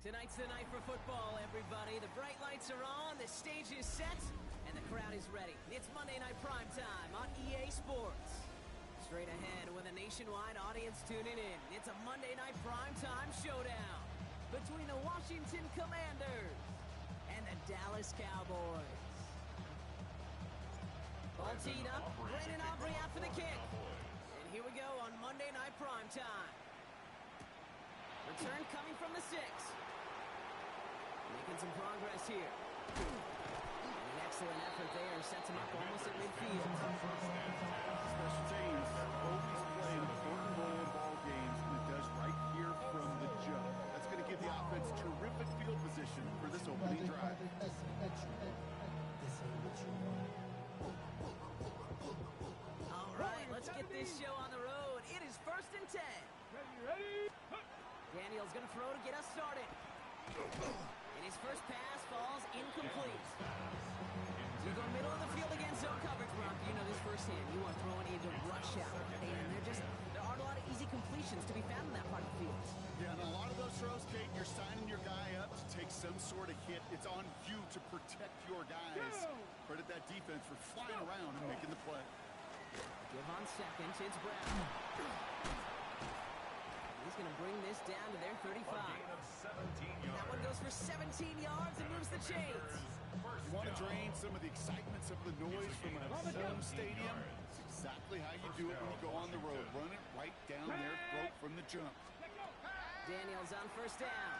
Tonight's the night for football, everybody. The bright lights are on, the stage is set, and the crowd is ready. It's Monday Night Primetime on EA Sports. Straight ahead with a nationwide audience tuning in, it's a Monday Night Primetime showdown between the Washington Commanders and the Dallas Cowboys. All teed up, Brandon Aubrey out for the kick. And here we go on Monday Night Primetime. Return coming from the 6. Making some progress here. And an excellent effort there. Sets him up almost at midfield. Special teams always play an important role in ball games, and it does right here from the jump. That's going to give the offense terrific field position for this opening drive. All right, let's get this show on the road. It is 1st and 10. Ready? Daniel's going to throw to get us started. And his first pass falls incomplete. You go middle of the field against zone coverage, Brock. You know this firsthand. You are throwing into rush out. And there aren't a lot of easy completions to be found in that part of the field. Yeah, and a lot of those throws, Kate, you're signing your guy up to take some sort of hit. It's on you to protect your guys. Credit that defense for flying around and making the play. Give on seconds. It's Brown. He's going to bring this down to their 35. That one goes for 17 yards and moves the chains. You want to drain some of the excitement, some of the noise from a home stadium? It's exactly how you do it when you go on the road. Run it right down their throat from the jump. Daniels on 1st down.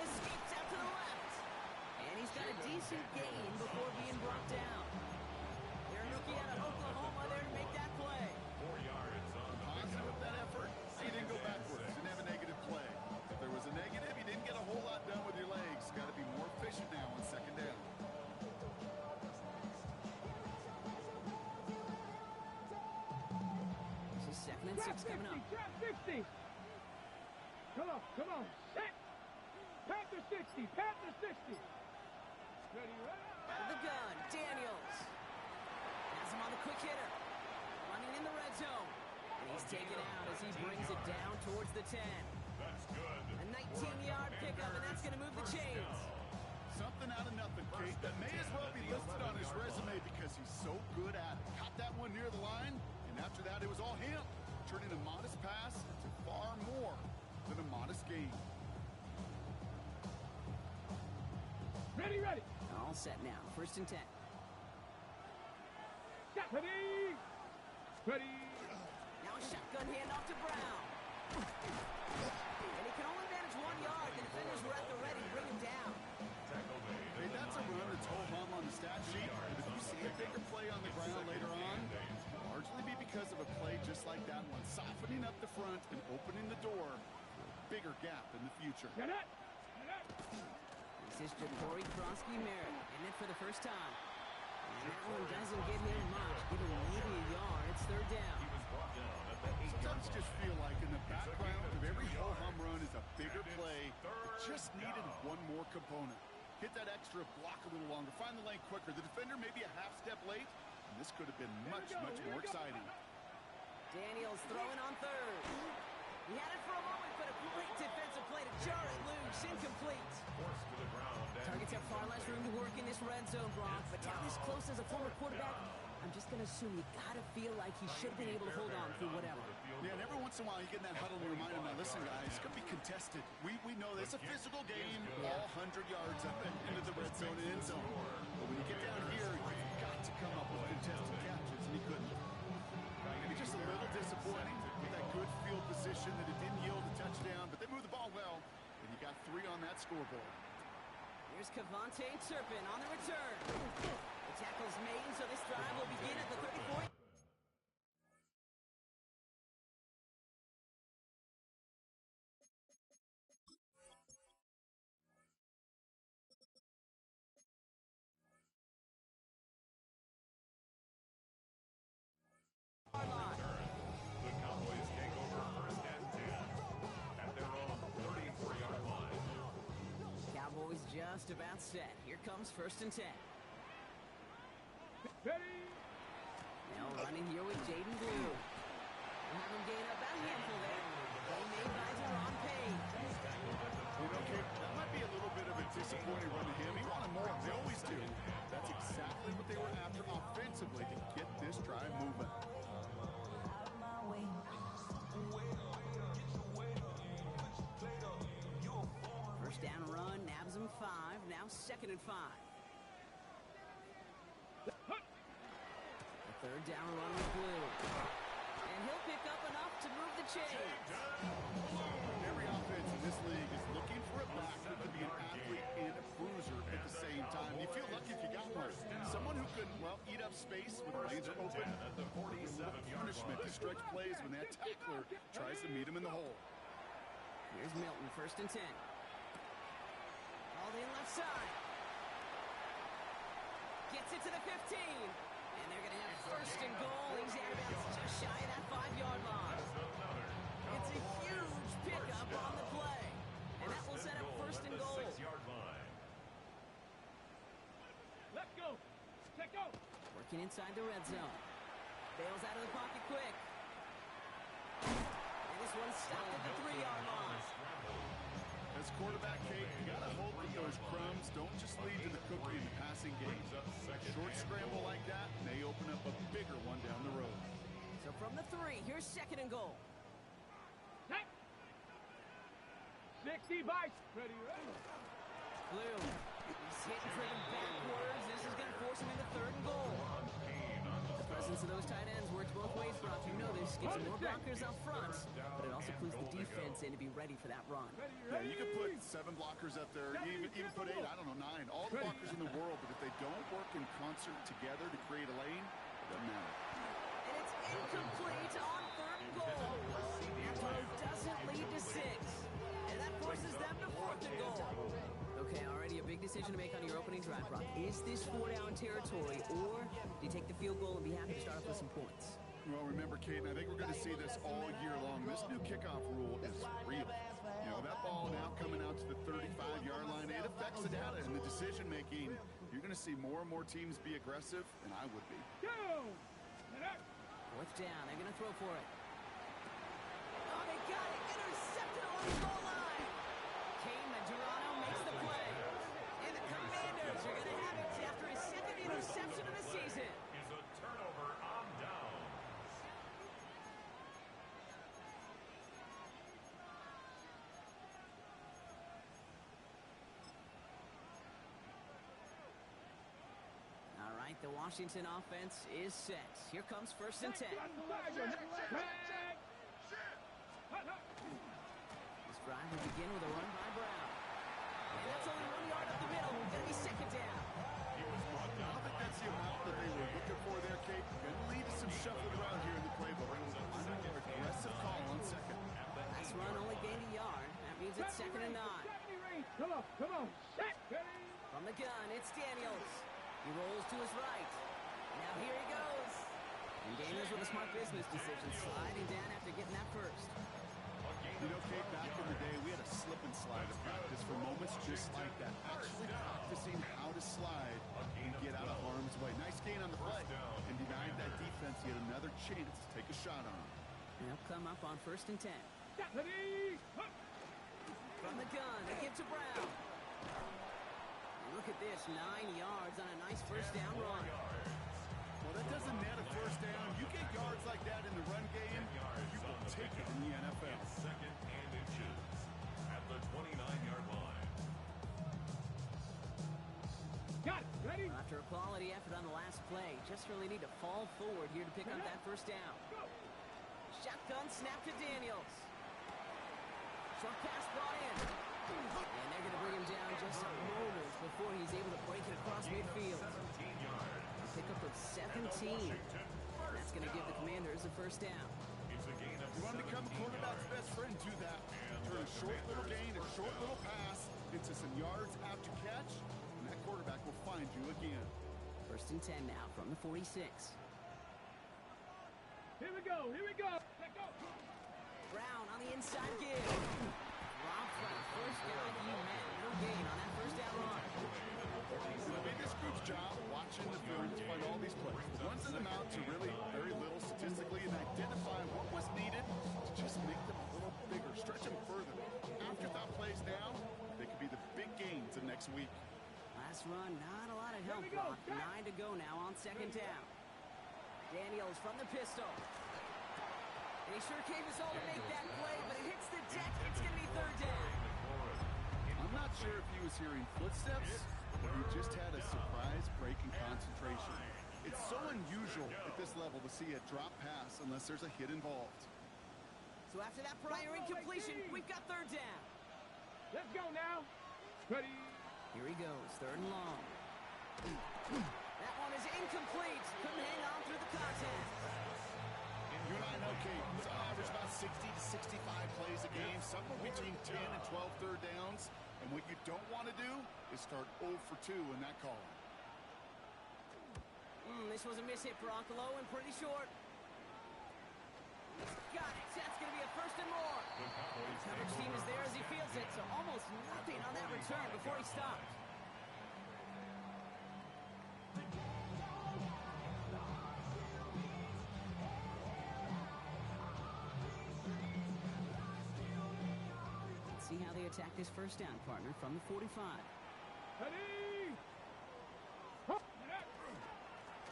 Escapes out to the left. And he's got a decent gain before being brought down. They're a rookie out of Oklahoma there to make that play. 4 yards on positive with that effort. He didn't go backwards. Didn't have a negative play. If there was a negative, he didn't get a whole lot done with your legs. Got to be more efficient now on 2nd down. This is 2nd and 6 coming up. Trap 60. Come on. Set. Panther 60. Panther 60. Ready, Out of the gun, Daniels. Has him on the quick hitter. Running in the red zone. And he's taken out as he brings it down towards the 10. That's good. A 19-yard pickup, and that's going to move the chains. Something out of nothing, Kate. That may as well be listed on his resume because he's so good at it. Caught that one near the line, and after that, it was all him. Turning a modest pass to far more than a modest gain. Ready. All set now. 1st and 10. Ready. Now a shotgun handoff to Brown. And he can only manage 1 yard. The defenders were at the ready. Bring him down. Hey, that's a run that's ho-hum on the stat sheet. But if you see a bigger play on the ground later on, it'll largely be because of a play just like that one. Softening up the front and opening the door for a bigger gap in the future. Get it. This is Ja'Cory Kronsky-Merritt, and it for the first time. And that one doesn't get him much. Give him maybe a yard. It's 3rd down. He was brought down at the 8-yard Sometimes line. just feel like in the background of every ho-hum run is a bigger play. It just needed one more component. Hit that extra block a little longer. Find the lane quicker. The defender may be a half step late, and this could have been much more exciting. Daniels throwing on 3rd. He had it for a moment, but a great defensive play to jar it loose. Incomplete. Forced to the ground. Targets have far less room to work in this red zone, Brock. But down this close as a former quarterback, I'm just going to assume you got to feel like he should have been able to hold on through whatever. Yeah, and every once in a while you get in that huddle and you remind him, now listen guys, it's going to be contested. We know this is a physical game, all 100 yards up and into the red zone and end zone. But when you get down here, you've got to come up with contested catches, and he couldn't. Maybe just a little disappointing with that good field position that it didn't yield a touchdown, but they moved the ball well, and you got 3 on that scoreboard. Here's Kavontae Turpin on the return. The tackle's made, so this drive will begin at the 34. The Cowboys take over 1st and 10 at their own 34-yard line. Cowboys just about set. Here comes 1st and 10. Ready. Now running here with Jaden Blue. We'll have him gain about a handful there. Play made by Deron Payne. You know, Kate, that might be a little bit of a disappointing run to him. He wanted more. They always do. That's exactly what they were after offensively to get this drive moving. First down run, nabs him 5. Now 2nd and 5. The third down run with Blue. And he'll pick up enough to move the chains. Every offense in this league is looking for a back who could be an athlete and a bruiser at the same time. You feel lucky if you got one. Someone who could, well, eat up space when the lanes are open. At the 47 Punishment to stretch plays when that tackler tries to meet him in the hole. Here's Milton, 1st and 10. All in left side. Gets it to the 15. And they're going to have 1st and goal. He's out of bounds just shy of that 5-yard line. It's a huge pickup on the play. And that will set up 1st and goal. 6-yard line. Let's go. Check out. Working inside the red zone. Bails out of the pocket quick. And this one's stopped at the 3-yard line. As quarterback, Kate, you got to hope that those crumbs don't just lead to the cookie in the passing game. Short scramble like that may open up a bigger one down the road. So from the 3, here's 2nd and goal. Set. 60 by. Ready, ready. Blue. He's hit and driven backwards. This is going to force him into 3rd and goal. The presence of those tight ends works both ways, Brock. You know this. Gets more blockers up front, but it also clues the defense in to be ready for that run. Yeah, you can put 7 blockers up there, even put 8, I don't know, 9. All the blockers in the world, but if they don't work in concert together to create a lane, it doesn't matter. And it's incomplete on 3rd and goal. That throw doesn't lead to 6. And that forces them to 4th and goal. Okay, already a big decision to make on your opening drive, Brock. Is this 4-down territory, or do you take the field goal and be happy to start off with some points? Well, remember, Kate, and I think we're going to see this all year long. This new kickoff rule is real. You know, that ball now coming out to the 35-yard line, it affects the data and the decision-making. You're going to see more and more teams be aggressive, and I would be. Go. 4th down. They're going to throw for it. Oh, they got it. Intercepted along the goal line. Kane Majorano makes the play. And the Commanders are going to have it after his 2nd interception of the season. Is a turnover on down. All right, the Washington offense is set. Here comes 1st and 10. This drive will begin with a run by Brown. And that's only 1 yard up the middle. Going to be 2nd down. I don't think that's the amount that they were looking for there, Kate. Going to lead to some shuffling around here in the playbook. Under aggressive call on 2nd. Last run only gained a yard. That means it's 2nd and 9. Come on. Set. From the gun, it's Daniels. He rolls to his right. Now here he goes. And Daniels with a smart business decision, sliding down after getting that first. You know, Kate, back in the day, we had a slip and slide at practice for moments just like that. Actually practicing how to slide and get out of harm's way. Nice gain on the play. And denied that defense yet another chance to take a shot on him. They'll come up on 1st and 10. From the gun, they give to Brown. And look at this, 9 yards on a nice 1st down run. Well, that doesn't net a 1st down. You get yards like that in the run game, you will take it in the NFL. 2nd and inches at the 29-yard line. Got it. Ready? After a quality effort on the last play, just really need to fall forward here to pick up that 1st down. Shotgun snap to Daniels. Short pass brought in. And they're going to bring him down just a moment before he's able to break it across midfield. 17 yards. A pickup of 17. That's going to give the Commanders a 1st down. It's a gain of You want to become a quarterback's best friend, do that. Turn a short little gain, a short little pass into some yards after catch, and that quarterback will find you again. 1st and 10 now from the 46. Here we go. Let go. Brown on the inside give. Robbed by the 1st guy he met. No gain on that 1st down run. It'll be this group's job watching the film to find all these plays. The ones that amount to really very little statistically and identify what was needed to just make them a little bigger, stretch them further. Afterthought plays now, pass run, not a lot of help, Here we go. Brock. 9 to go now on second down. Daniels from the pistol. And he sure gave us all to make that play, but it hits the deck. It's going to be third down. I'm not sure if he was hearing footsteps or he just had a surprise break in concentration. It's so unusual at this level to see a drop pass unless there's a hit involved. So after that prior incompletion, we've got third down. Let's go now. Ready. Here he goes, third and long. That one is incomplete. Couldn't hang on through the contact. You and I know, Kate, he's on average about 60 to 65 plays a game, somewhere between 10 and 12 third downs. And what you don't want to do is start 0 for 2 in that column. This was a miss hit, Brock, low and pretty short. He's got it. That's going to be a first and more. The coverage team is there as he feels it, so almost nothing on that return before he stopped. Let's see how they attack this first down, partner, from the 45. Ready.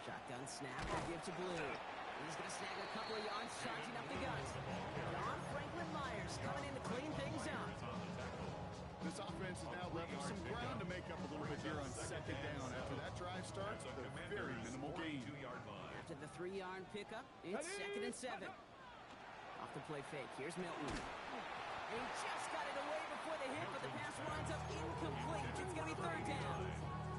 Shotgun snap to give to Blue. He's going to snag a couple of yards, charging up the gut. John Franklin Myers coming in to clean things up. This offense is now left with some ground to make up a little bit here on second down. After that drive starts, a very minimal gain. After the 3-yard pickup, it's second and 7. Off the play fake, here's Milton. He just got it away before the hit, but the pass winds up incomplete. It's going to be third down.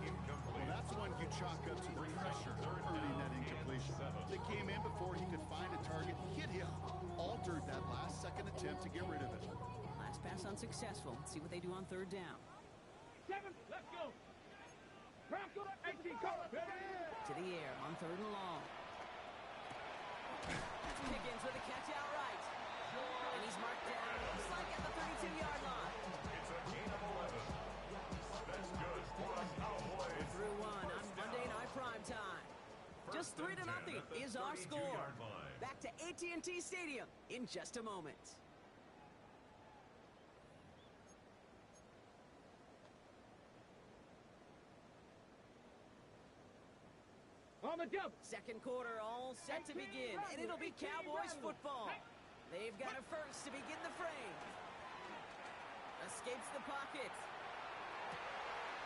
Well, that's one you chalk up to the pressure earning that incompletion. They came in before he could find a target, hit him, altered that last-second attempt to get rid of it. Last pass unsuccessful. Let's see what they do on third down. 7, let's go. Brock, go to 18, come on. To the air on third and long. Pickens with a catch outright. And he's marked down. Looks like at the 32-yard line. It's a gain of 11. That's good for the Cowboys. Through one on Monday Night Prime Time. Just 3 to nothing is our score. Back to AT&T Stadium in just a moment. On the jump. Second quarter all set to begin, and it'll be Cowboys football. They've got a first to begin the frame. Escapes the pocket.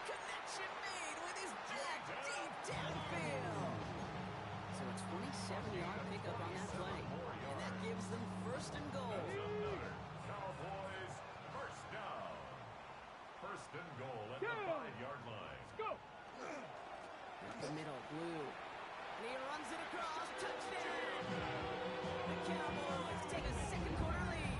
Connection made with his back deep downfield. So a 27-yard pickup on that play, and that gives them first and goal. Cowboys first down. First and goal at the 5-yard line. Let's go. Up the middle, Blue. And he runs it across. Touchdown! The Cowboys take a second quarter lead.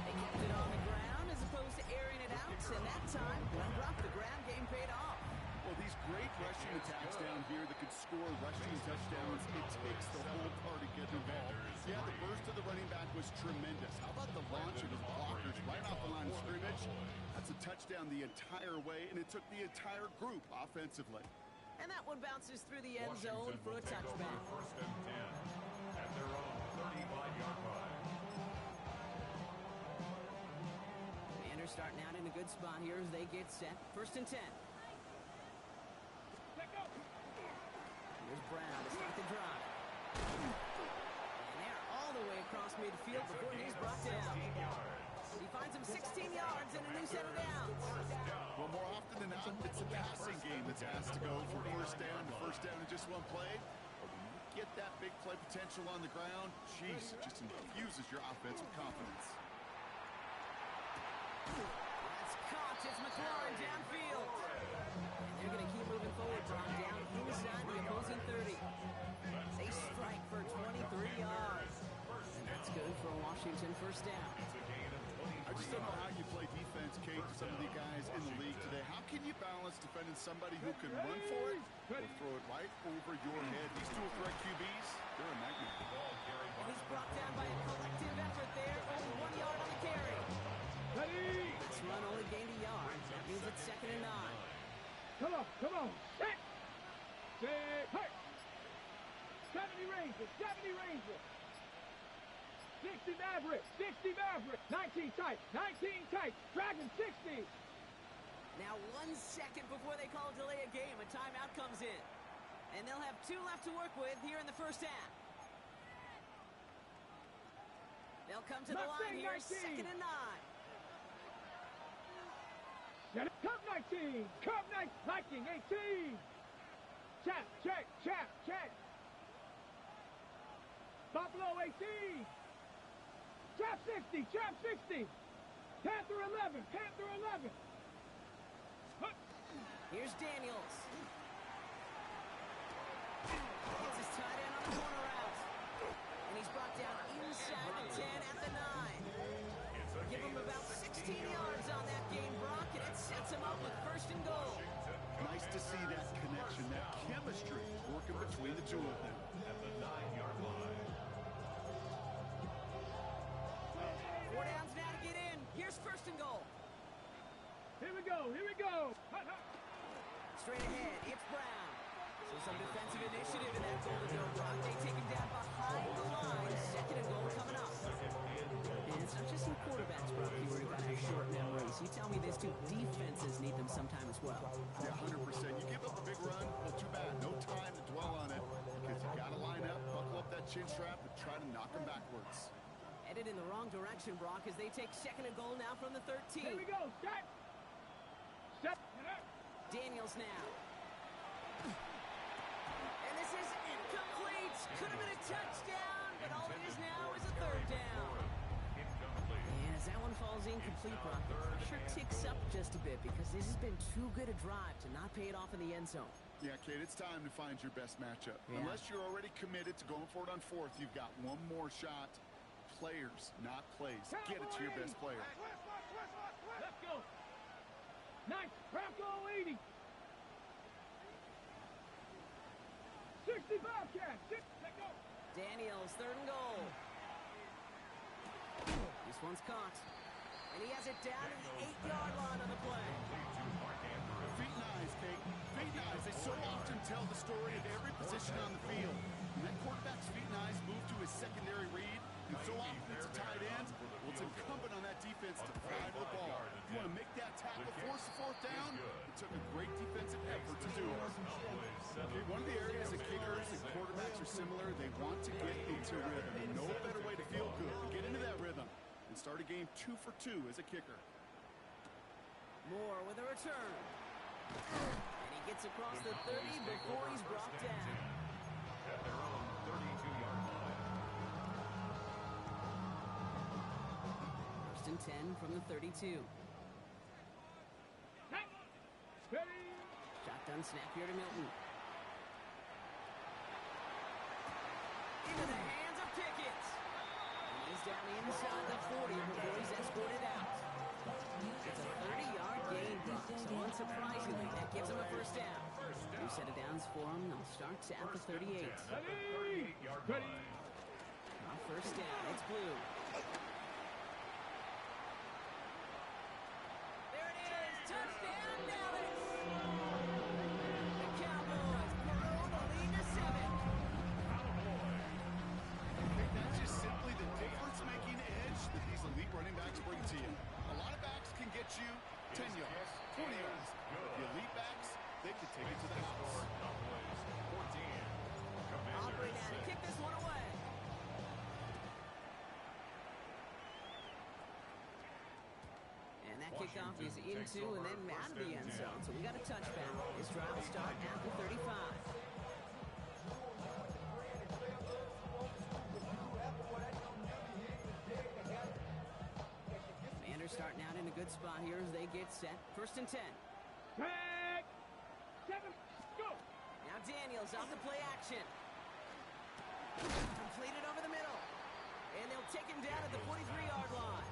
They kept it on the ground as opposed to airing it out. And that time, Brock, the ground game paid off. Well, these great rushing attacks down here that could score rushing touchdowns, it takes the whole party getting involved. Yeah, the burst of the running back was tremendous. How about the launch of his blockers right off the line of scrimmage? That's a touchdown the entire way, and it took the entire group offensively. And that one bounces through the end zone for a touchback. First and 10 at their own 35-yard line. Commanders starting out in a good spot here as they get set. First and 10. Let go. Here's Brown to start the drive. And they're all the way across midfield before he's brought down. He finds him 16 yards and a new set of downs. Well, more often than not, it's a passing game that's asked to go from first down to first down in just one play. But when you get that big play potential on the ground, geez, it just infuses your offense with confidence. That's caught. It's McLaurin downfield. And they're going to keep moving forward, Brown, down inside the opposing 30. They strike for 23 yards. And that's good for a Washington first down. I just don't know how you play defense, Kate, to some of the guys in the league today. How can you balance defending somebody who can run for it or throw it right over your head? These dual threat QBs, they're a nightmare. And he's brought down by a collective effort there. Only 1 yard on the carry. Ready. This run only gained a yard. That means it's second and 9. Come on, come on. Set. Set. Hey. 70 Rangers, 70 Rangers. 60 Maverick, 60 Maverick. 19 tight, 19 tight. Dragon 60. Now 1 second before they call delay a game, a timeout comes in. And they'll have 2 left to work with here in the first half. They'll come to the line here, 2nd and 9. Cup 19, Cup 19, Viking 18. Check, check, check, check. Buffalo 18. Trap 60, trap 60. Panther 11, Panther 11. Here's Daniels. Gets his tight end on the corner route. And he's brought down inside the 10 at the 9. Give him about 16 yards on that game, Brock, and it sets him up with 1st and goal. Nice to see that connection, that chemistry working between the two of them. At the 9-yard line. 4 downs now to get in. Here's 1st and goal. Here we go, here we go. Straight ahead, it's Brown. So some defensive initiative in that goal to go, Brock. They take him down behind the line. 2nd and goal coming up. And it's not just some quarterbacks, Brock, you worry about have short memories. You tell me these 2 defenses need them sometime as well. Yeah, 100%. You give up a big run, well, too bad. No time to dwell on it because you got to line up, buckle up that chin strap, and try to knock them backwards. Headed in the wrong direction, Brock, as they take 2nd and goal now from the 13. Here we go, set. Set. Daniels now. And this is incomplete. Could have been a touchdown, but all it is now is a 3rd down. And as that one falls incomplete, Brock, the pressure ticks up just a bit because this has been too good a drive to not pay it off in the end zone. Yeah, Kate, it's time to find your best matchup. Yeah. Unless you're already committed to going for it on 4th, you've got one more shot. Players, not plays. Get it to your best player. Let's go. Nice. Bronco 80. 60 Bobcats. Let's go. Daniels, 3rd and goal. This one's caught. And he has it down to the 8-yard line on the play. Feet and eyes, Kate. Feet and eyes. They so often tell the story of every position on the field. When that quarterback's feet and eyes move to his secondary read, and so often it's a tight end, well, it's incumbent on that defense to fly to the ball. You want to make that tackle, force the 4th down? It took a great defensive effort to do it. Okay, one of the areas that kickers and quarterbacks are similar, they want to get into rhythm. And no better way to feel good than get into that rhythm and start a game 2 for 2 as a kicker. Moore with a return. And he gets across the 30 before he's brought down. At their own 32-yard line. 1st and 10 from the 32. Ready. Shotgun snap here to Milton. Into the hands of Pickett. And he's down inside the 40 before he's escorted out. It's a 30-yard gain, Brock. So unsurprisingly, that gives him a 1st down. 2 set of downs for him. They'll start at the 38. Ready. Ready. On 1st down, it's Blue. There it is. Touchdown, Dallas. The Cowboys grow the lead to 7. That's just simply the difference-making edge that these elite running backs bring to you. A lot of backs can get you 10 yards, 20 yards. The elite backs, they can take it to the house. Aubrey now to kick this one away. And that kickoff is into and then out of the end zone. So we got a touchback. This drive will start at the 35. Commanders starting out in a good spot here as they get set. 1st and 10. Tag. 7. Go. Now Daniels off the play action. Completed over the middle. And they'll take him down at the 43-yard line.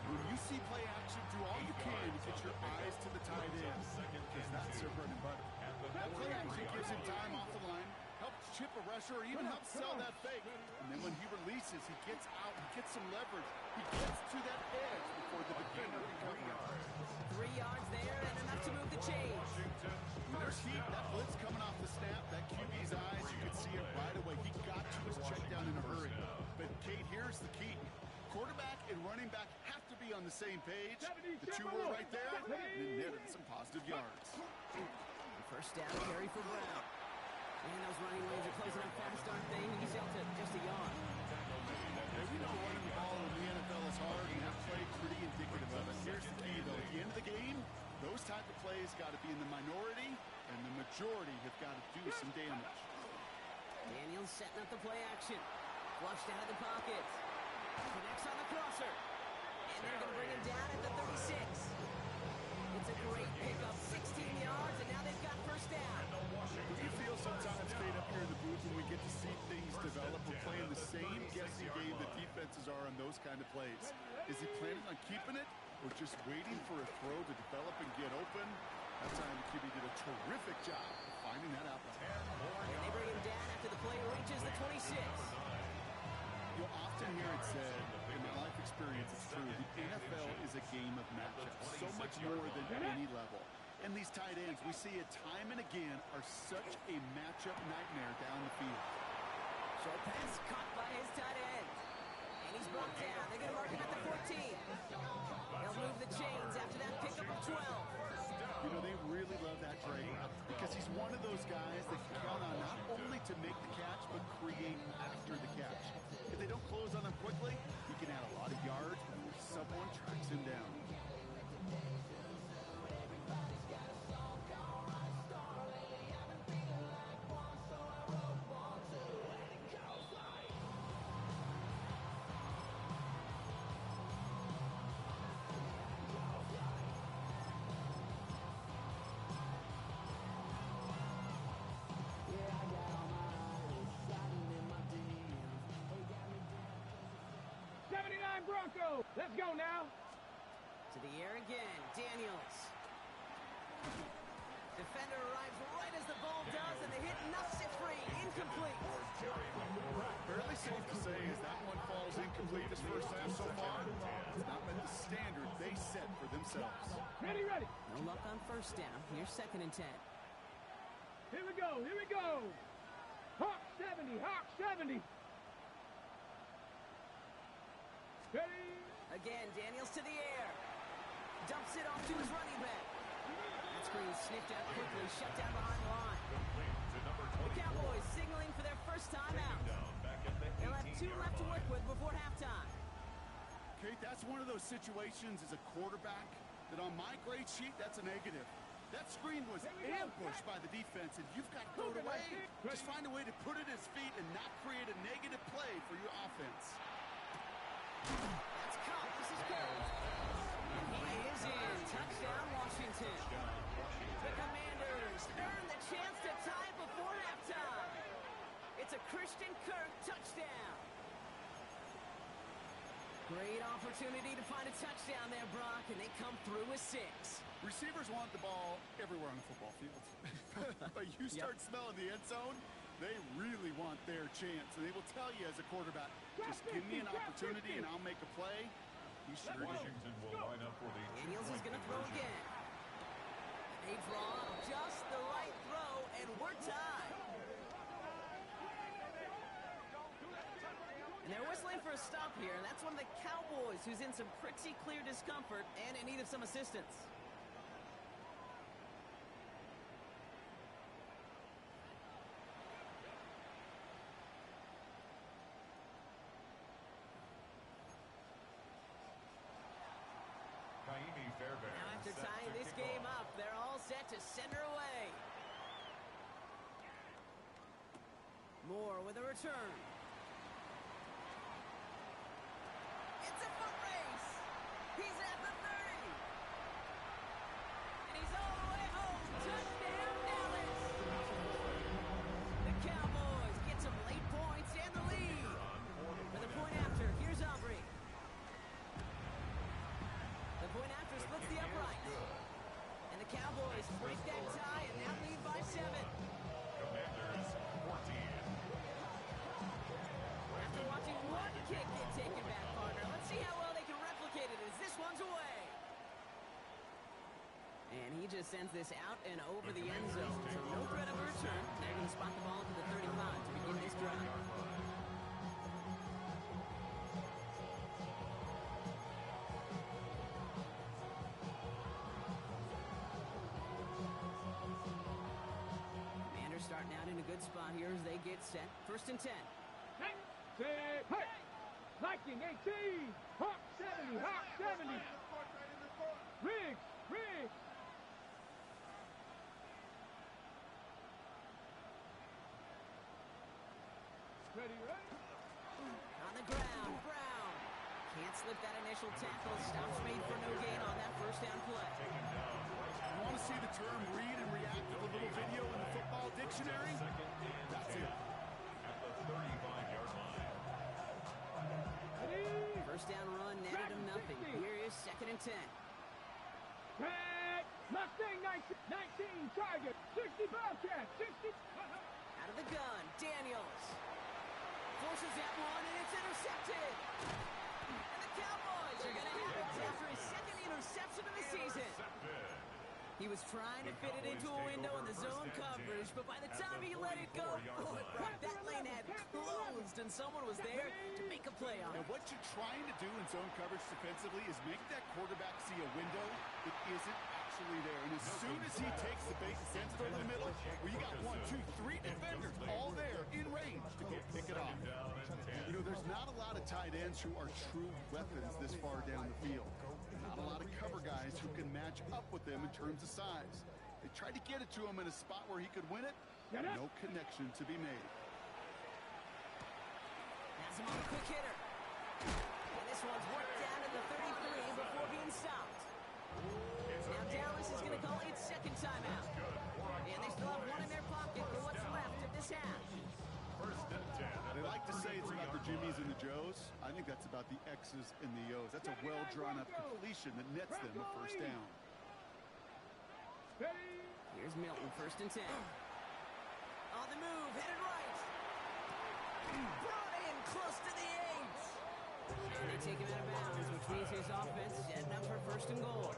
When you see play action, do all you can to get your eyes to the tight end, because that's their bread and butter. That play action gives him time off the line, helps chip a rusher, or even helps sell that fake. And then when he releases, he gets out, he gets some leverage. He gets to that edge before the defender can cover. 3 yards there and enough to move the chains. When there's heat, that blitz coming off the snap, that QB's eyes, you can see it right away. He got to his check down in a hurry. But Kate, here's the key. Quarterback and running back have to be on the same page. 70, The two were right there, and it netted some positive yards. The first down carry for Brown. And those running lanes are closing up fast, aren't they? He's out to just a yard. Hey, we know running the ball in the NFL is hard, and that play pretty indicative of it. Here's the key, though. At the end of the game, those type of plays got to be in the minority, and the majority have got to do some damage. Daniels setting up the play action. Flushed out of the pocket. Connects on the crosser. And they're going to bring him down at the 36. It's a great pickup, 16 yards, and now they've got first down. Do you feel sometimes, Kate, up here in the booth when we get to see things develop, we're playing the same guessing game that defenses are on those kind of plays? Is he planning on keeping it or just waiting for a throw to develop and get open? That time the QB did a terrific job of finding that out. And they bring him down after the play reaches the 26. You'll often hear it said, in my life experience, it's true, the NFL is a game of matchups, so much more than any level. And these tight ends, we see it time and again, are such a matchup nightmare down the field. Short pass caught by his tight end. And he's brought down. They're going to mark him at the 14. They'll move the chains after that pickup of 12. You know, they really love that drag route because he's one of those guys that can count on not only to make the catch, but create after the catch. If they don't close on him quickly, he can add a lot of yards before someone tracks him down. Bronco. Let's go now. To the air again. Daniels. Defender arrives right as the ball does, and the hit knocks it free. Incomplete. Fairly safe to say as that one falls incomplete this first half so far. It's not met the standard they set for themselves. Ready, ready. No luck on first down. Here's 2nd and 10. Here we go. Here we go. Hawk 70. Hawk 70. Ready. Again, Daniels to the air. Dumps it off to his running back. That screen sniffed out quickly, shut down behind the line. The Cowboys signaling for their first time out. They'll have 2 left to work with before halftime. Kate, that's one of those situations as a quarterback that on my grade sheet, that's a negative. That screen was ambushed by the defense, and you've got to throw it away. Just find a way to put it at his feet and not create a negative play for your offense. That's caught. This is good. And he is in. Touchdown, Washington. The Commanders earn the chance to tie before halftime. It's a Christian Kirk touchdown. Great opportunity to find a touchdown there, Brock, and they come through with 6. Receivers want the ball everywhere on the football field. But you start smelling the end zone, they really want their chance. And they will tell you as a quarterback, just give me an opportunity and I'll make a play. He sure is. Washington will line up for the Daniels is going to throw again. They draw just the right throw, and we're tied. And they're whistling for a stop here, and that's one of the Cowboys who's in some pretty clear discomfort and in need of some assistance. Now after tying this game up, they're all set to send her away. Moore with a return. It's a foot race. He's at the 30. And he's all the way home. Touchdown, Dallas. The Cowboys get some late points and the lead. For the point after, here's Aubrey. The point after splits the uprights. And the Cowboys break that tie and now lead by 7. Commanders 14. After watching one kick get taken back, partner, let's see how well they can replicate it as this one's away. And he just sends this out and over the end zone. So no threat of a return. They're going to spot the ball to the 35 to begin this drive. out in a good spot here as they get set. 1st and 10. Hey, set, hey. Viking 18. Hawk 70. Hawk 70. Riggs. Riggs. Ready, ready. On the ground, Brown. Can't slip that initial tackle. Stops made for no gain on that 1st down play. You want to see the term read and react with a little video in the football dictionary? That's it. At the 35-yard line. Ready. 1st down run netted him nothing. Here is 2nd and 10. Red. Mustang 19 Tiger. 60 Bobcat. 60. Out of the gun, Daniels. Forces that one, and it's intercepted. And the Cowboys are going to have it after his 2nd interception of the season. He was trying to fit it into a window in the zone coverage, but by the time he let it go, boy, that lane had closed, and someone was there to make a play on And it. what you're trying to do in zone coverage defensively is make that quarterback see a window that isn't actually there. And as soon as he takes the bait and sends it over the middle, well, you got 1, 2, 3 defenders all there in range to go pick it off. You know, there's not a lot of tight ends who are true weapons this far down the field. Not a lot of cover guys who can match up with them in terms of size. They tried to get it to him in a spot where he could win it. No connection to be made. Has him on a quick hitter. And this one's worked down to the 33 before being stopped. Now Dallas is going to call its 2nd timeout. And they still have one in their pocket for what's left of this half. 1st and 10. They like to say it's about the Jimmies and the Joes. I think that's about the X's and the O's. That's a well-drawn-up completion that nets them a 1st down. Ready. Here's Milton, 1st and 10. On the move, headed right. Brought in close to the 8. And they take him out of bounds, which means his offense is heading up for 1st and goal.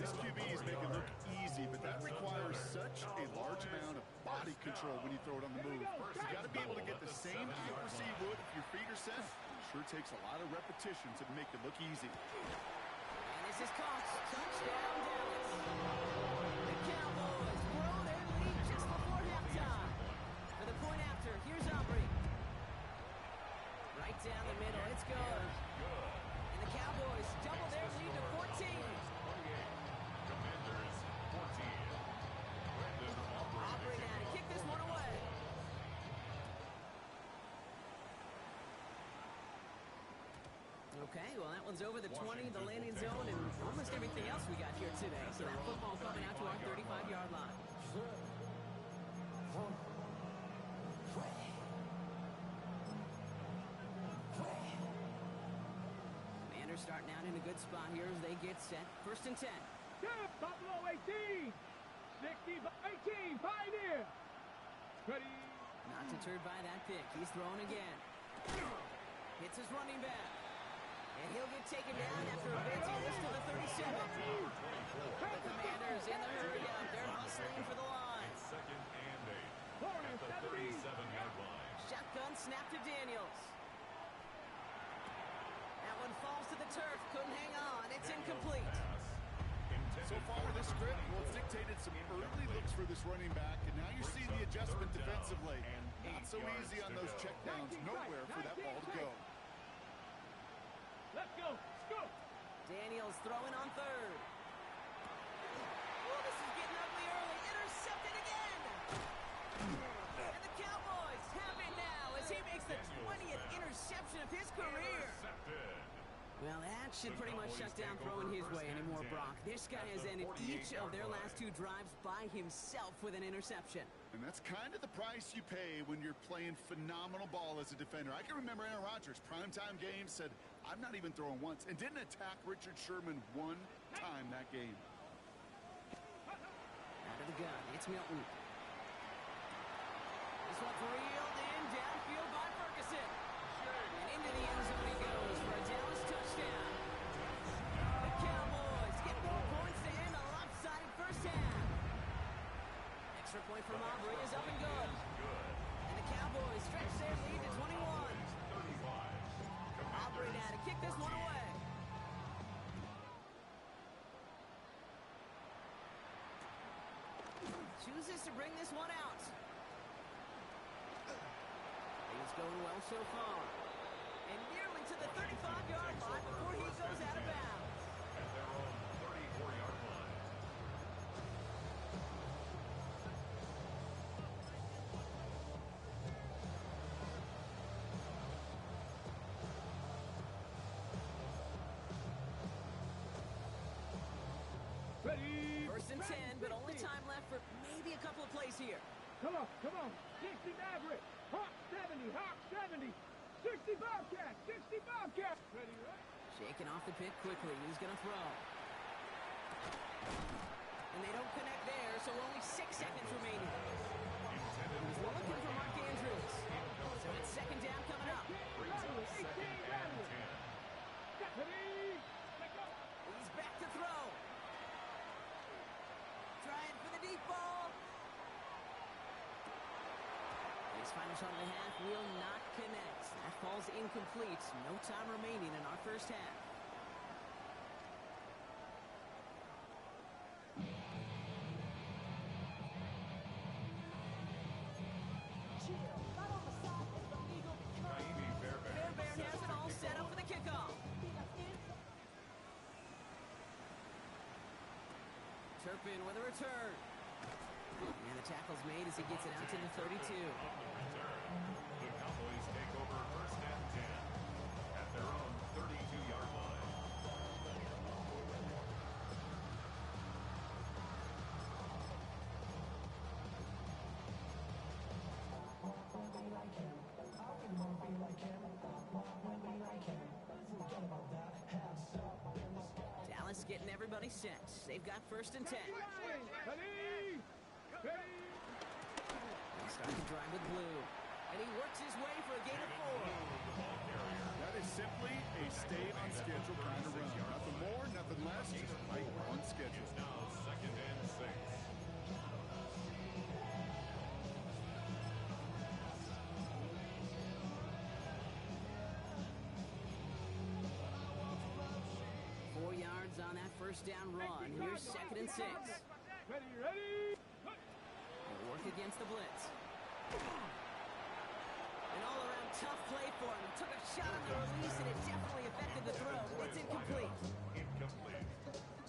This QB is making it look easy, but that requires such a large amount of body control when you throw it on the move. You got to be able to get the same accuracy you would if your feet are set. Sure takes a lot of repetition to make it look easy. And this is Cox. Touchdown, Dallas. The Cowboys grow their lead just before halftime. For the point after, here's Aubrey. Right down the middle, it's good. And the Cowboys double their lead to 14. Commanders 14. Brandon Aubrey now to kick this one away. Okay, well that one's over the 20, the landing zone, and almost everything else we got here today. So that football coming out to our 35-yard line. Commanders starting out in a good spot here as they get set. 1st and 10. Buffalo 18. 60 18. Pioneer. Ready. Not deterred by that pick. He's throwing again. Hits his running back. And he'll get taken down after advancing this to the 37. The Commanders in the hurry-up. They're hustling for the line. 2nd and 8. At the 37-yard line. Shotgun snap to Daniels. That one falls to the turf. Couldn't hang on. It's incomplete. So far, this script, well, it's dictated some early looks for this running back, and now you see the adjustment defensively. Not so easy on those checkdowns. Nowhere for that ball to go. Let's go. Let's go. Daniels throwing on 3rd. Oh, this is getting ugly early. Intercepted again. And the Cowboys have it now as he makes the 20th interception of his career. Well, that should pretty much shut down throwing his way anymore, Brock. This guy has ended each of their last 2 drives by himself with an interception. And that's kind of the price you pay when you're playing phenomenal ball as a defender. I can remember Aaron Rodgers, primetime game, said, I'm not even throwing once, and didn't attack Richard Sherman 1 time that game. Out of the gun, it's Milton. This one's reeled in downfield by Ferguson. And into the end zone he goes for a Dallas touchdown. The Cowboys get 4 points to end a lopsided 1st half. Extra point from Aubrey is up and good. And the Cowboys stretch their lead to 21. Aubrey now to kick this one away. Chooses to bring this one out. is going well so far. And nearly to the 35-yard line before he goes out of bounds. At their own 34-yard line. Ready. First and 10, but only time left for maybe a couple of plays here. Come on, come on. 60 Maverick. Hawk 70, Hawk 70. 60 Bobcat, 60 Bobcat. Ready, right? Shaking off the pick quickly. He's going to throw. And they don't connect there, so only 6 seconds remaining. He's looking for Mark Andrews. So it's second down coming up. Brings up second and 10. Ready. Let go. He's back to throw. Trying for the deep ball. His final shot of the half will not connect. That falls incomplete. No time remaining in our first half. Fairbairn has it all set up for the kickoff. Turpin with a return. And the tackle's made as he gets it out to the 32. The Cowboys take over first and 10 at their own 32-yard line. Dallas getting everybody set. They've got first and 10. Ready. Ready. They start to drive with blue. And he works his way for a gain of 4. That is simply a stay on schedule kind of run. Nothing more, nothing less, just right on schedule. It's now second and 6. 4 yards on that first down run. Here's second and 6. Ready, ready. They work against the blitz. An all-around tough play for him. He took a shot on the release, and it definitely affected the throw. It's incomplete. Incomplete.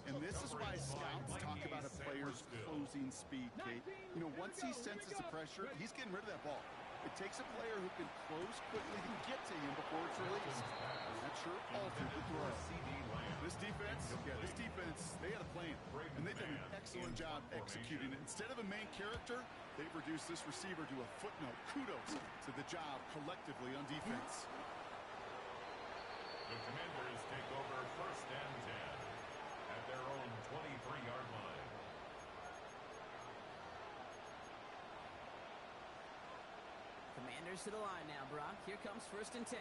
And this is why scouts talk about a player's closing speed, Kate. You know, once he senses the pressure, he's getting rid of that ball. It takes a player who can close quickly to get to him before it's released. And that sure altered the throw. This defense, they had a plan. And they've done an excellent job executing it. Instead of a main character, they've reduced this receiver to a footnote. Kudos to the job collectively on defense. The Commanders take over first and 10 at their own 23-yard line. Commanders to the line now, Brock. Here comes first and 10.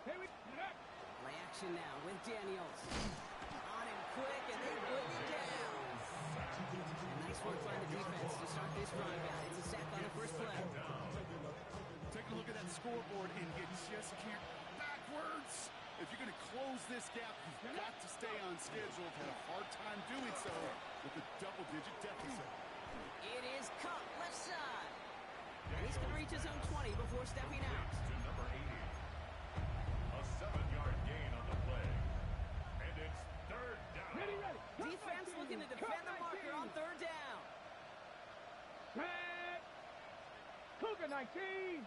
Here we Play action now with Daniels. On him quick, and they bring it down. And nice work by the defense to start this drive out. It's a sack on the first play. Take a look at that scoreboard, and you just can't backwards. If you're going to close this gap, you've got to stay on schedule. Had a hard time doing so with a double-digit deficit. It is cut left side. And he's going to reach his own 20 before stepping out. To number 80. A 7-yard gain on the play. And it's third down. ready, ready. Defense looking to defend the marker on third down. Red. Cougar 19.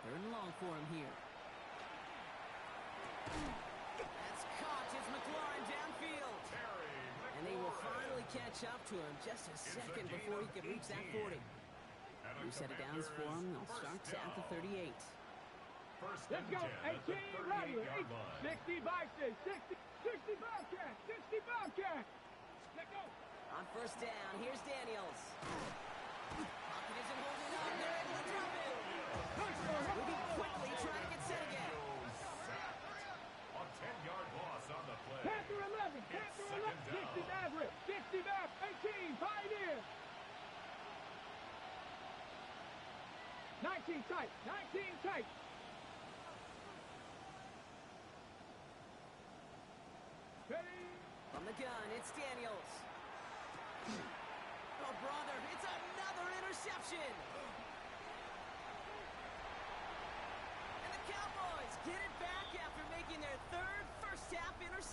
Third and long for him here. That's caught. It's McLaurin downfield. And they will finally catch up to him just a second before he can reach that 40. New set of downs for him. They'll start at the 38. First Let's and go. 10 at the 18 right here. 38-yard line. 60 Bison. 60 Bobcat. 60 Bobcat. Let's go. On first down, here's Daniels. Pocket isn't holding up. They're able to drop it. Moving quickly, trying to get set again. A 10-yard loss on the play. Panther 11. Panther 11. 60 Maverick. 60 Maverick. 18 Pioneer. 19 tight. 19 tight. Ready. From the gun, it's Daniels. Oh, brother, it's another interception.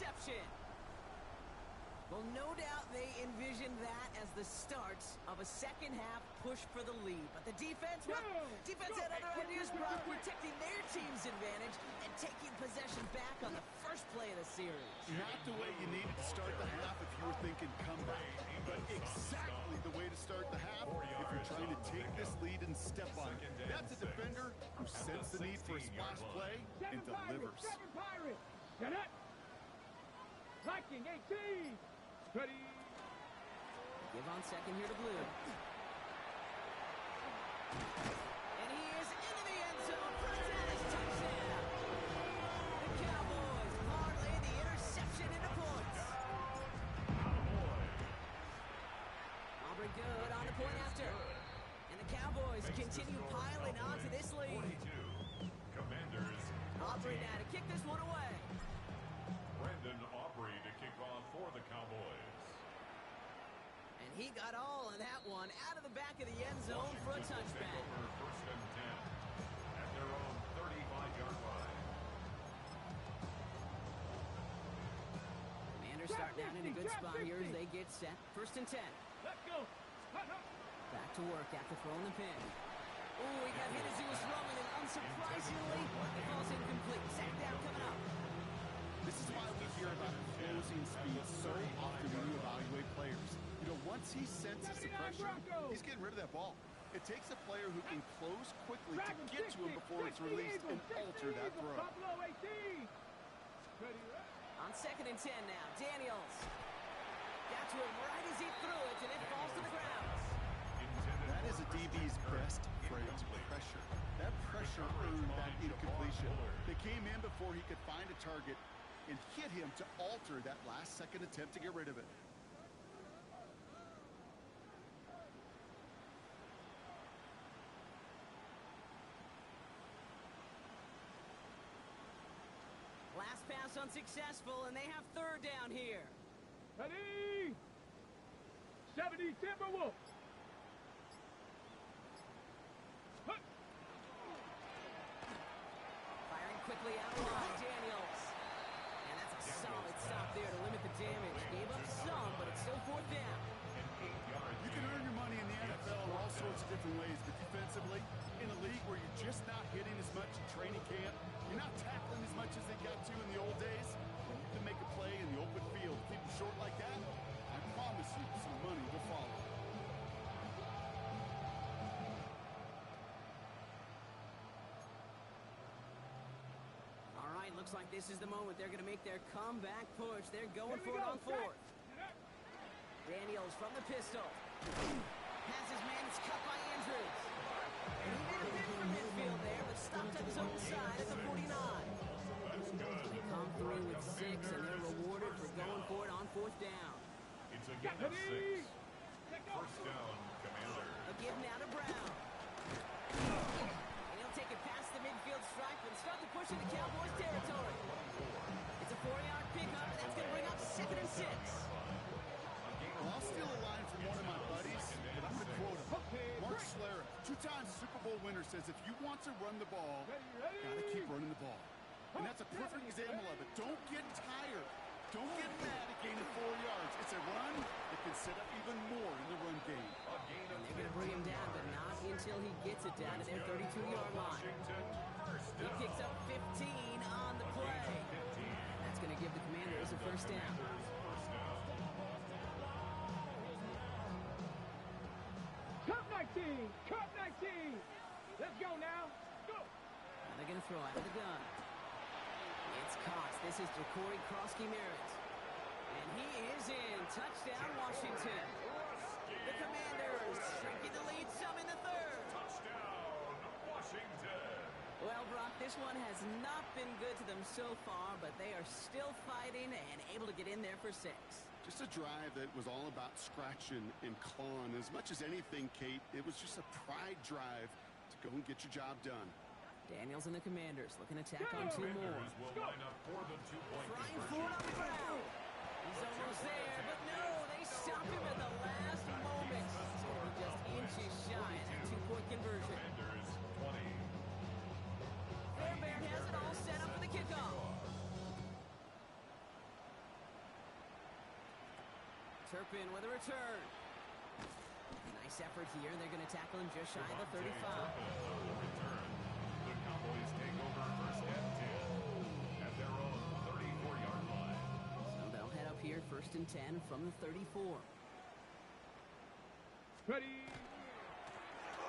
interception. Well, no doubt they envisioned that as the start of a second-half push for the lead. But the defense, well, defense had other ideas, Brock, protecting their team's advantage and taking possession back on the first play of the series. Not the way you needed to start the half if you were thinking comeback, but exactly the way to start the half if you're trying to take this lead and step on it. That's a defender who senses the need for a splash play and delivers. Seven Pirates. Get it. Viking 18. Ready. Give on second here to Blue. And he is into the end zone for a tennis touchdown. The Cowboys parlay the interception into points. Aubrey good on the point after. And the Cowboys continue piling on to this lead. Commanders. Aubrey now to kick this one away. Brandon Aubrey to kick off for the Cowboys. And he got all of that one out of the back of the end zone for a touchback. Over first and 10 at their own 35-yard line. Commanders starting out in a good spot here as they get set. First and 10. Let's go. Back to work after throwing the pin. Oh, he got hit as he was throwing, and unsurprisingly, it falls incomplete. Sack down coming up. This is why we hear about closing speed so often when you evaluate players. You know, once he senses the pressure, he's getting rid of that ball. It takes a player who can close quickly to get to him before it's released and alter that throw. Buffalo 18. Ready. On second and 10 now, Daniels. Got to him right as he threw it, and it falls to the ground. That is a DB's best phrase, pressure. That pressure earned that incompletion. They came in before he could find a target and hit him to alter that last-second attempt to get rid of it. Last pass unsuccessful, and they have third down here. Ready. 70 Timberwolves. Firing quickly out wide, Daniels. And that's a solid stop there to limit the damage. Gave up some, but it's still fourth down. You can earn your money in the NFL in all sorts of different ways, but defensively, in a league where you're just not hitting as much in training camp, you're not tackling as much as they got to in the old days, when you can make a play in the open field, keep them short like that, I promise you some money will follow. All right, looks like this is the moment. They're going to make their comeback push. They're going for it on fourth. Daniels from the pistol. Has his man. It's cut by Andrews. And he made a bid for midfield there, but stopped at his own side at the 49. They come through with 6, and they're rewarded for going for it on fourth down. It's a gain of 6. First down, Commander. A give now to Brown. And he'll take it past the midfield stripe and start to push into Cowboys territory. It's a 4-yard pickup, and that's going to bring up second and 6. Well, I'll steal a line from one of my buddies, but I'm going to quote him. Mark Schlereth, 2-time Super Bowl winner, says if you want to run the ball, got to keep running the ball. And that's a perfect example of it. Don't get tired. Don't get mad at gaining 4 yards. It's a run that can set up even more in the run game. And they're going to bring him down, but not until he gets it down to their 32-yard line. He picks up 15 on the play. That's going to give the Commanders a first down. Cup 19. Cup 19. Let's go now. Go. Now they're going to throw out of the gun. It's Cox. This is Jacory Krosky-Merritt. And he is in. Touchdown, Washington. The Commanders shrinking the lead some in the third. Touchdown, Washington. Well, Brock, this one has not been good to them so far, but they are still fighting and able to get in there for 6. Just a drive that was all about scratching and clawing. As much as anything, Kate, it was just a pride drive to go and get your job done. Daniels and the Commanders looking to tack on 2 more. Will line up for the 2-point Frying conversion. forward on the ground. He's almost there, but no, they stop him at the last moment. It's going to be just inches shy of that 2-point conversion. Commanders 20. Fairbairn has it all set up for the kickoff. Turpin with a return. Nice effort here. They're going to tackle him just shy of the 35. The Cowboys take over first and 10 at their own 34-yard line. So they'll head up here first and 10 from the 34. Ready.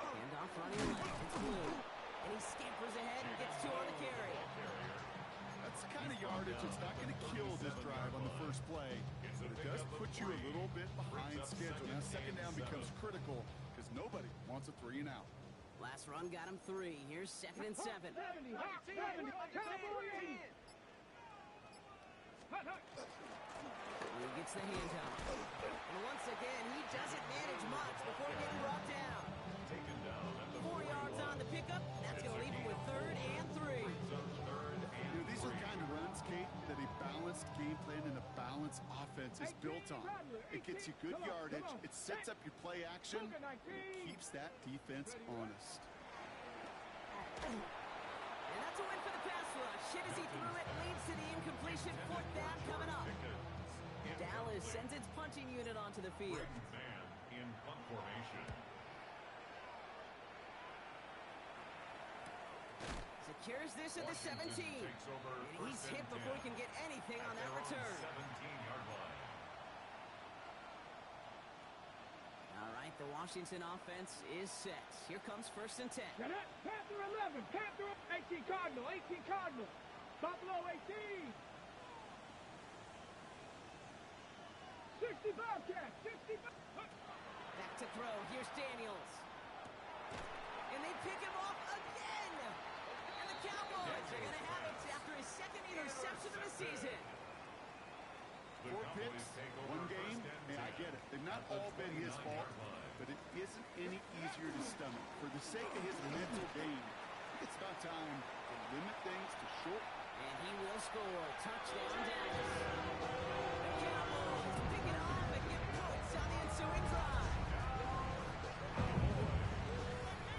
Handoff running left. It's Blue. And he scampers ahead and gets 2 on the carry. That's the kind of yardage that's not going to kill this drive on the first play. But it does put you a little bit behind schedule. Now second down becomes critical because nobody wants a 3 and out. Last run got him 3. Here's second and 7. 70, 70, Cowboys 80. Hut, hut. He gets the handoff. And once again, he doesn't manage much before getting brought down. Taken down at the 4 yards on the pickup. That's going to leave him with 3rd and 3. You know, these are the kind of runs, Kate, that a balanced game plan and a balanced offense is built on. It gets you good yardage, it sets up your play action, it keeps that defense honest. And that's a win for the pass rush. Hit as he threw it, leads to the incompletion. 4th down coming up. Dallas sends its punting unit onto the field. Man in punt formation. Secures this at the 17. And he's hit before he can get anything on that return. 17-yard line. All right, the Washington offense is set. Here comes first and 10. Now that Panther 11, Panther 18 Cardinal, 18 Cardinal. Buffalo 18. 60 Bobcat, 60 Back to throw. Here's Daniels. And they pick him off again. And the Cowboys are going to have it after his 2nd interception of the season. 4 picks, 1 game, and I get it. They've not all been his fault, but it isn't any easier to stomach. For the sake of his mental game, it's about time to limit things to short. And he will score. Touchdown, Dallas. The Cowboys pick it off and get points on the ensuing drive.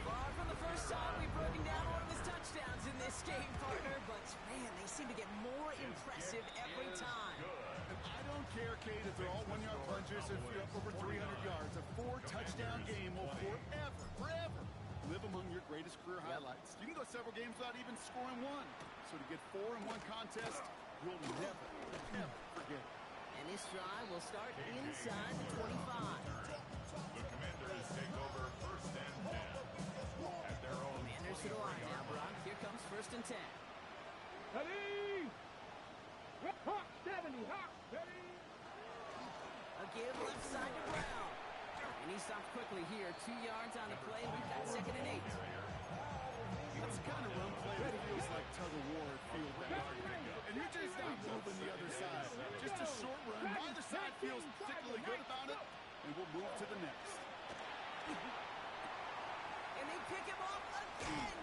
Far from the first time we've broken down one of his touchdowns in this game, partner, but man, they seem to get more impressive every time. And I don't care, Kate, if they're all 1-yard plunges and you're up over 300 yards. A 4-touchdown game will forever live among your greatest career highlights. You can go several games without even scoring 1. So to get 4 in 1 contest, you'll never forget it. And this drive will start inside the 25. The Commanders take over first and 10 at their own. Commanders to the line now, Brock. Here comes first and 10. Ready. Hawk 70, Hawk ready. A give left side to Brown. And he stopped quickly here. 2 yards on the play. We've got 2nd and 8. That's the kind of run play that feels like tug-of-war at field down. And you're just not moving the other side. Just a short run. Neither side feels particularly good about it. And we'll move to the next. And they pick him off again.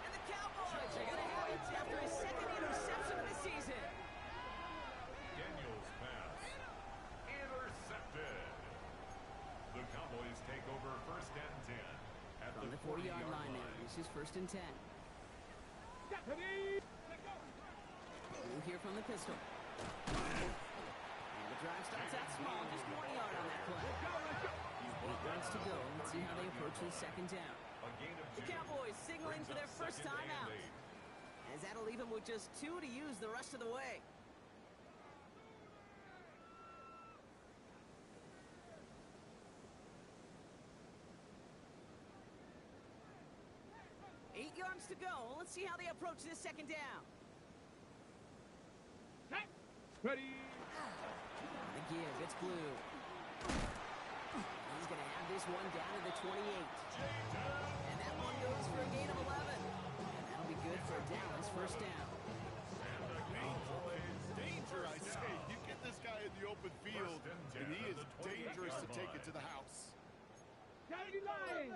And the Cowboys are going to have it after his 2nd interception of the season. Daniels pass. Intercepted. The Cowboys take over first and 10 at From the 40-yard line there. This is first and 10. Ready. We'll hear from the pistol. And the drive starts out small. Just 1 yard on that play. 8 yards to go. Let's see how they approach this 2nd down. A gain of 2. The Cowboys signaling for their first time out. As that'll leave them with just 2 to use the rest of the way. To go. Let's see how they approach this 2nd down. Ready. The give. It's Blue. He's going to have this one down to the 28. And that one goes for a gain of 11. And that'll be good for Dallas first down. Danger, I say. You get this guy in the open field, and he is dangerous to take it to the house. Daddy Lion.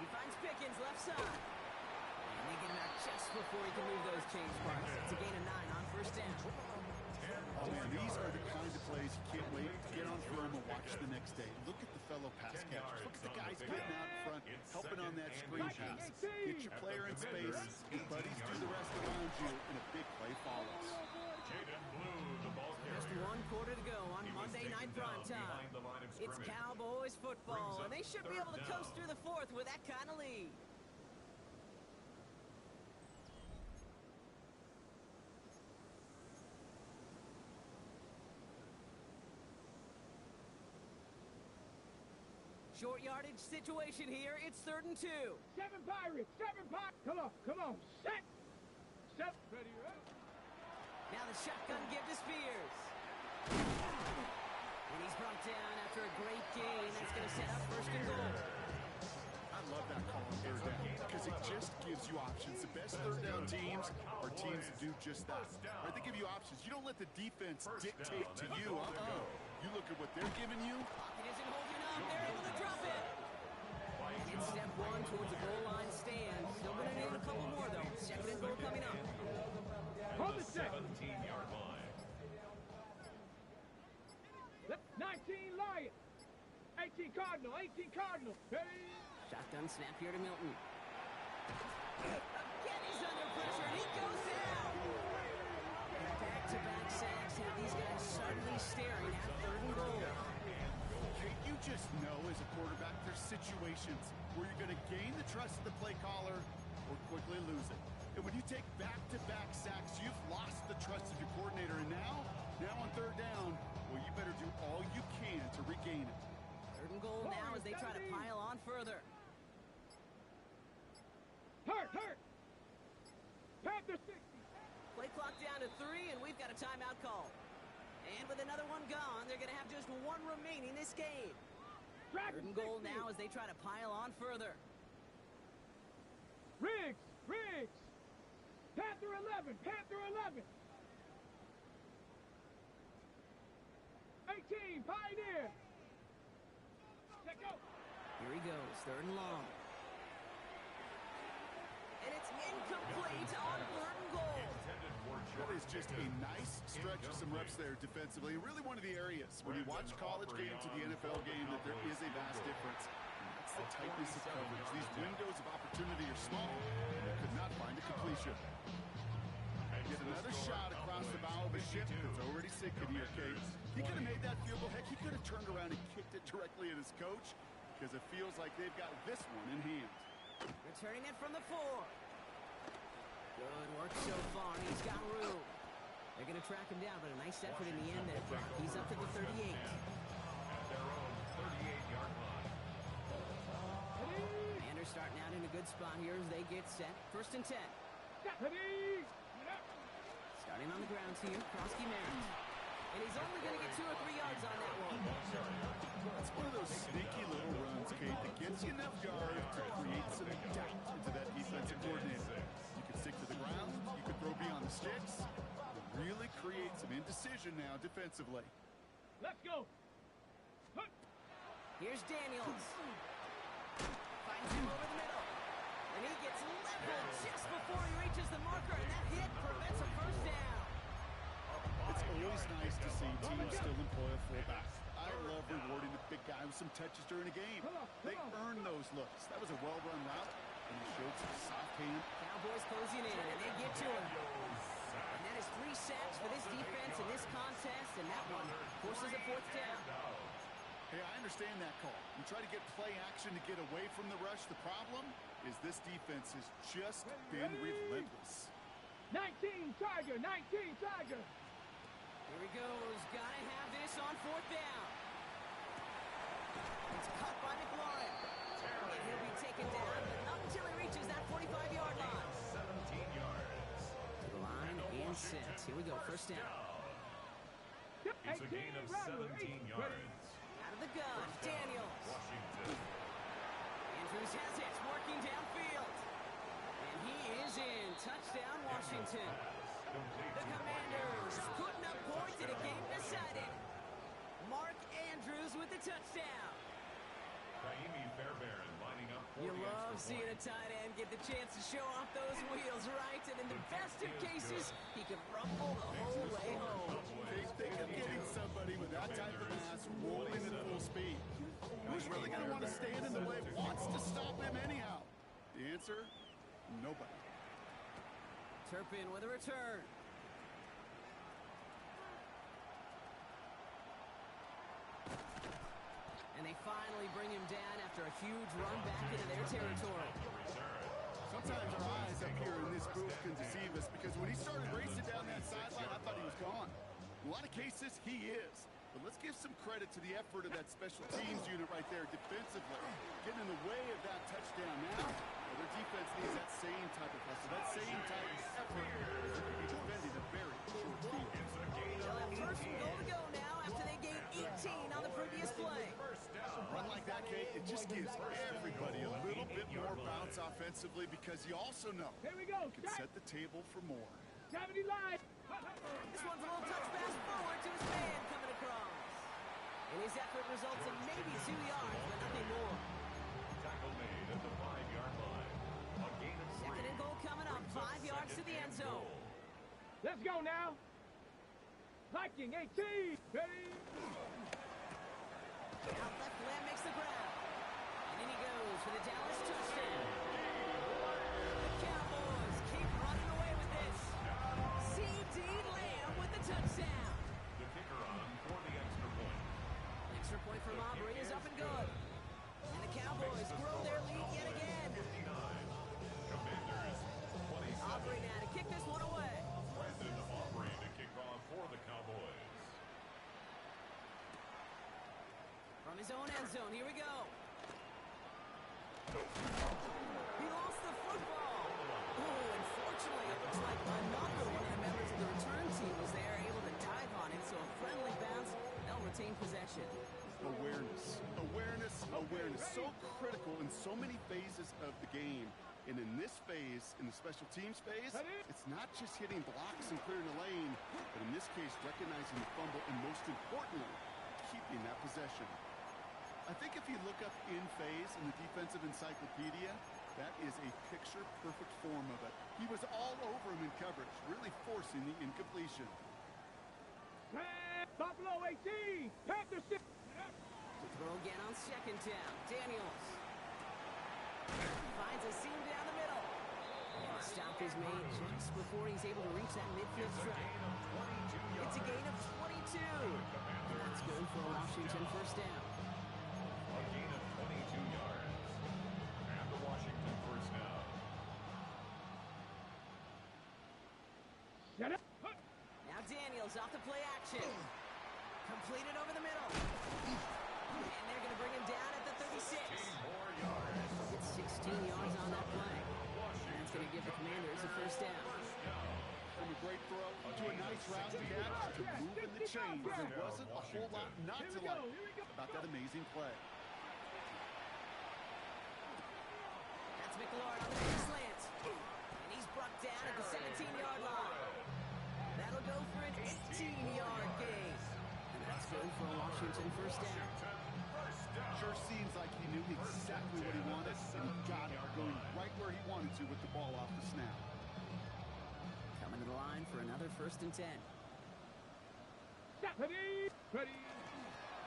He finds Pickens left side. And they get him out just before he can move those chain sparks. It's a gain of 9 on first down. Oh, man, these are the kind of plays you can't wait to get on film and watch the next day. Look at the fellow pass catchers. Look at the guys getting out in front, helping on that screen pass. Get your player in space, your buddies do the rest around you, and a big play follows. Jaden Blue, the ball Just carrier. 1 quarter to go on He was Monday taken Night down Primetime. behind the line of It's scrimmage. Cowboys football, Brings and they up should be able to third coast down. through the fourth with that kind of lead. Short yardage situation here. It's 3rd and 2. 7 Pirates, 7 Pirates. Come on, set. Set. Ready, up. Now the shotgun give to Spears. And he's brought down after a great gain. That's going to set up 1st and goal. I love that call on 3rd down because it just gives you options. The best 3rd down teams are teams that do just that. Right? They give you options. You don't let the defense dictate to you. You look at what they're giving you. Pocket isn't holding up. They're able to drop it. It's step 1 towards the goal line stand. Still going to need a couple more, though. 2nd and goal coming up. Hold the set. 17-yard line. 19 Lions. 18 Cardinal, 18 Cardinal. Ready. Shotgun snap here to Milton. Again, he's under pressure, and he goes down. Back-to-back sacks have these guys suddenly staring at 3rd and goal. You just know as a quarterback there's situations where you're going to gain the trust of the play caller or quickly lose it. And when you take back-to-back sacks, you've lost the trust of your coordinator. And now on 3rd down, well, you better do all you can to regain it. 3rd and goal now as they try to pile on further. Hurt. Panther 60. Play clock down to 3, and we've got a timeout call. And with another one gone, they're going to have just 1 remaining this game. 3rd and goal now as they try to pile on further. Riggs. Panther 11. 18 Pioneer. Check go. Here he goes, 3rd and long. And it's incomplete on 3rd and goal. That is just a nice stretch of some reps there defensively. Really one of the areas when you watch college game to the NFL game that there is a vast difference. And that's the tightness of coverage. These windows of opportunity are small, and they could not find a completion. Get another shot across the bow of a ship that's already sinking here, Kate. He could have made that field goal. Heck, he could have turned around and kicked it directly at his coach because it feels like they've got this one in hand. Returning it from the 4. Good work so far. He's got room. They're going to track him down, but a nice effort in the end there, Brock. He's up to the 38. At their own 38-yard line. Commanders starting out in a good spot here as they get set. 1st and 10. Starting on the ground here, Krosky Merritt. And he's only going to get 2 or 3 yards on that one. It's one of those sneaky little runs, Kate, that gets you enough yards to create some doubt into that defensive coordinator. You can stick to the ground, you can throw beyond the sticks, but really create some indecision now defensively. Let's go. Here's Daniels. Finds him over the middle. And he gets leveled just before he reaches the marker, and that hit prevents a 1st down. It's always nice to see teams still employ a fullback. I love rewarding the big guy with some touches during a game. They earn those looks. That was a well-run route, and he showed some soft hand. Cowboys closing in, and they get to him. And that is 3 sacks for this defense in this contest, and that one forces a 4th down. Hey, I understand that call. You try to get play action to get away from the rush. The problem is this defense has just been relentless. 19 Tiger. Here he goes. Gotta have this on 4th down. It's caught by McLaurin. And he'll be taken down, but not until he reaches that 45-yard line. 17 yards. To the line and set. Here we go. 1st down. It's a gain of 17 yards. Out of the gun. Daniels. Washington. Andrews has it. Working downfield. And he is in. Touchdown, Washington. The Commanders putting up points in a game decided. Mark Andrews with the touchdown. Kaimi Fairbairn lining up for You the love extra seeing a point. tight end get the chance to show off those wheels, right? And in the best of cases, he can rumble the whole way home. Think of getting somebody with that type of mass rolling at full speed. It was going to want to stand in the way, wants to stop him anyhow. The answer, nobody. Turpin with a return. And they finally bring him down after a huge run back into their territory. Sometimes our eyes up here in this booth can deceive us because when he started racing down that sideline, I thought he was gone. In a lot of cases, he is. But let's give some credit to the effort of that special teams unit right there defensively. Getting in the way of that touchdown now. Well, their defense needs that same type of hustle, that same type of effort as they could be defending a very short field. They'll have first and goal to go now after they gained 18 on the previous play. A run like that, Kate, it just gives everybody a little bit more bounce offensively because you also know Here we go. you can set the table for more. 70 line. This one's a little touch pass forward to his man coming across. And his effort results in maybe 2 yards, but nothing more. Tackle made at the 5-yard line. A gain of 3. Second and goal coming up, 5 yards to the end zone. Let's go now. Hiking 18. Ready. Out left, Lamb makes the grab. And in he goes for the Dallas touchdown. The Cowboys keep running away with this. C.D. Lamb with the touchdown. The kicker on for the extra point. Extra point from Aubrey is up and good. And the Cowboys grow their lead yet again. 59. Commanders 27. Aubrey now to kick this one away. Brandon Aubrey to kick off for the Cowboys. From his own end zone, here we go. He lost the football. Oh, unfortunately, it looks like another one of the members of the return team was there, able to dive on it, so a friendly bounce. They'll retain possession. Awareness, awareness, awareness. So critical in so many phases of the game. And in this phase, in the special teams phase, it's not just hitting blocks and clearing the lane, but in this case, recognizing the fumble and most importantly, keeping that possession. I think if you look up in phase in the defensive encyclopedia, that is a picture-perfect form of it. He was all over him in coverage, really forcing the incompletion. Buffalo 18. Panthers 6. To throw again on second down. Daniels finds a seam down the middle. And the stop is made just before he's able to reach that midfield strike. It's a gain of 22. And that's good for a Washington first down. A gain of 22 yards. And the Washington first down. Set up. Now Daniels off to play action. Completed over the middle. And they're going to bring him down at the 36. 4 yards. It's 16 yards on that play. And that's going to give the Commanders a first down. From a great throw to a nice route to catch to moving the chains. There wasn't a whole lot not to like about that amazing play. That's McLaurin on the big slant. And he's brought down at the 17-yard line. That'll go for an 18-yard gain. And that's good for a Washington first down. Sure seems like he knew exactly what he wanted, and he got it going right where he wanted to with the ball off the snap. Coming to the line for another first and 10. Ready. Ready.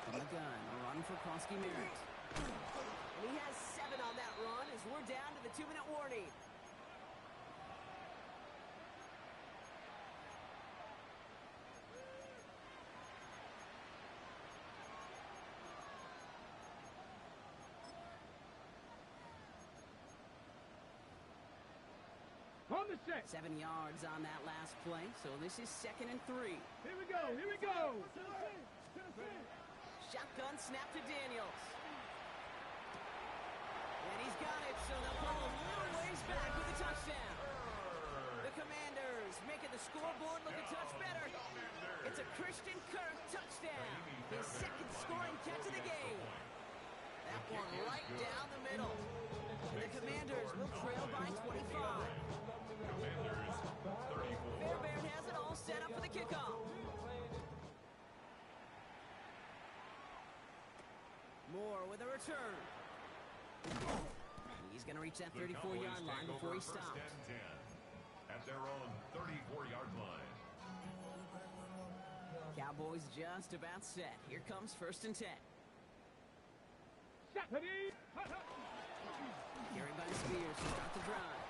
From the gun, a run for Koski Merritt. And he has 7 on that run as we're down to the 2-minute warning. On the set. 7 yards on that last play, so this is 2nd and 3. Here we go. Here we go. Shotgun snap to Daniels. And he's got it, so they'll pull a little ways back with a touchdown. The Commanders making the scoreboard look a touch better. It's a Christian Kirk touchdown. His second scoring catch of the game. That one right down the middle. And the Commanders will trail by 25. Commanders 34. Fairbairn has it all set up for the kickoff. Moore with a return. He's going to reach that 34-yard line before he stops. First and 10 at their own 34-yard line. Cowboys just about set. Here comes 1st and 10. Ready? Carried by Spears to start the drive.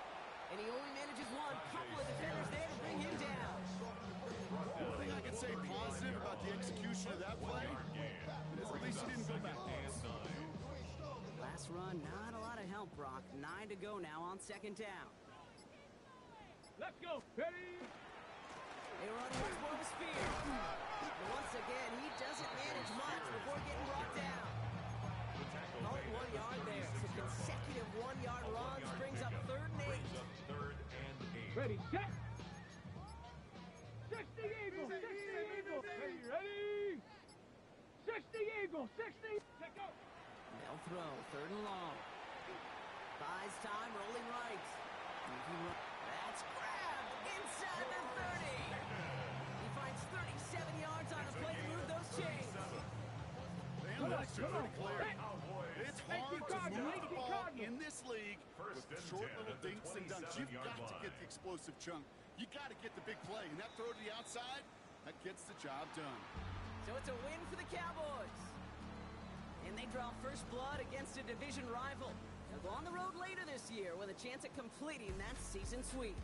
And he only manages one. Couple of defenders there to bring him down. One thing I can say positive about the execution of that play is at least he didn't go backwards. Last run, not a lot of help, Brock. 9 to go now on second down. Let's go. Ready? They run once more with Spears. But once again, he doesn't manage much before getting brought down. Oh, 1 yard there. So consecutive 1-yard runs brings up 3rd and 8. Ready, set. 60 Eagles, 60 Eagles. Ready? 60 Eagles, 60. Take go. They'll throw, 3rd and long. Buys time, rolling right. That's grabbed inside the 30. He finds 37 yards on the play to move those chains. The analytics are pretty clear. It's hard to move the ball in this league with short little dinks and dunks. You've got to get the explosive chunk. You got to get the big play. And that throw to the outside, that gets the job done. So it's a win for the Cowboys. And they draw first blood against a division rival. They'll go on the road later this year with a chance at completing that season sweep.